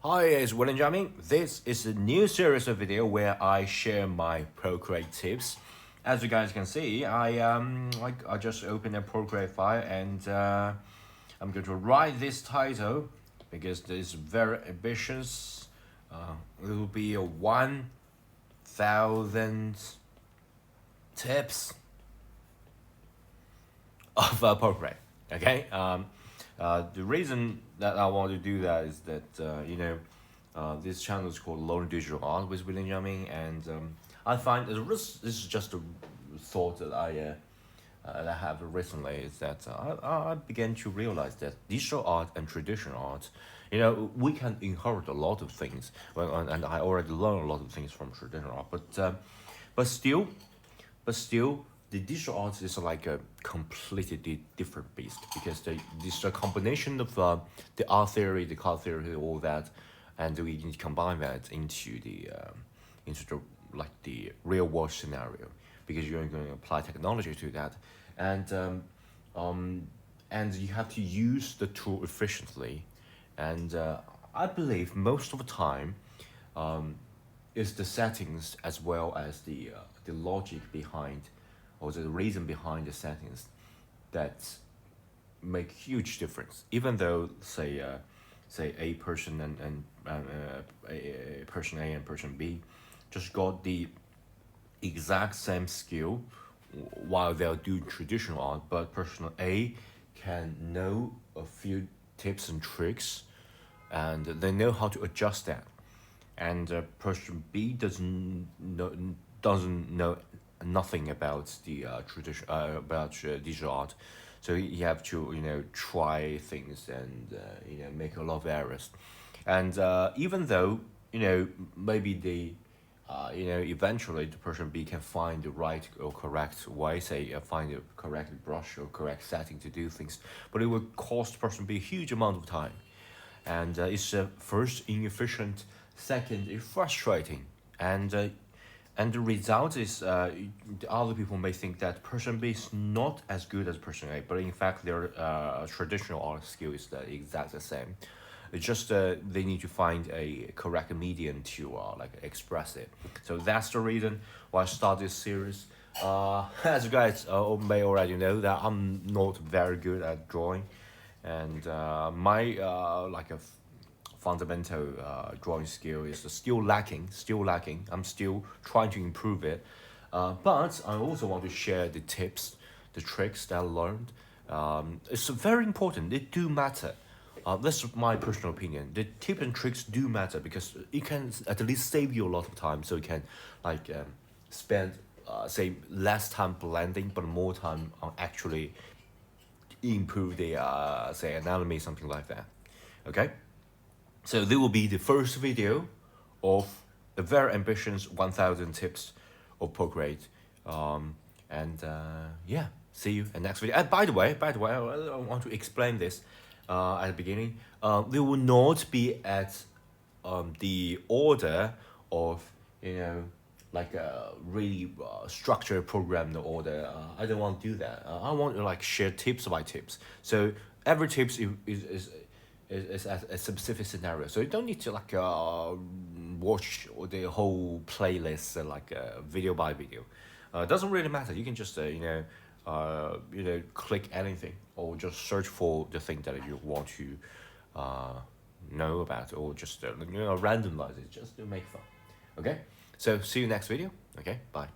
Hi, it's William Jamming. This is a new series of video where I share my procreate tips. As you guys can see, I just opened a procreate file and I'm going to write this title because this is very ambitious. It will be a 1,000 tips of procreate. Okay. The reason that I want to do that is that this channel is called Learn Digital Art with William Jamming, and I find this is just a thought that I have recently, is that I began to realize that digital art and traditional art, we can inherit a lot of things. Well, and I already learned a lot of things from traditional art, but still, the digital art is like a completely different beast, because this is a combination of the art theory, the color theory, all that, and we need to combine that into the real world scenario, because you're going to apply technology to that, and you have to use the tool efficiently, and I believe most of the time is the settings as well as the logic behind, or the reason behind the settings, that make huge difference. Even though say a person and a person A and person B just got the exact same skill while they're doing traditional art, but person A can know a few tips and tricks, and they know how to adjust that, and person B doesn't know nothing about the tradition about digital art, so you have to try things and make a lot of errors, and even though maybe the eventually the person B can find the right or correct way, say find the correct brush or correct setting to do things, but it will cost person B a huge amount of time, and it's first inefficient, second it's frustrating, and the result is the other people may think that person B is not as good as person A, but in fact their traditional art skill is the exact same. It's just they need to find a correct medium to express it. So that's the reason why I started this series. As you guys may already know, that I'm not very good at drawing, and my a fundamental drawing skill is still lacking. I'm still trying to improve it, but I also want to share the tips, the tricks that I learned. It's very important. They do matter. That's my personal opinion. The tips and tricks do matter, because it can at least save you a lot of time. So you can spend say less time blending, but more time on actually improve the say anatomy, something like that. Okay. So this will be the first video of the very ambitious 1,000 tips of procreate, and yeah, see you in the next video. And by the way, I want to explain this at the beginning. They will not be at the order of like a really structured programmed order. I don't want to do that. I want to share tips by tips. So every tips is a specific scenario, so you don't need to watch the whole playlist video by video. It doesn't really matter. You can just click anything, or just search for the thing that you want to know about, or just randomize it just to make fun. Okay, so see you next video. Okay, bye.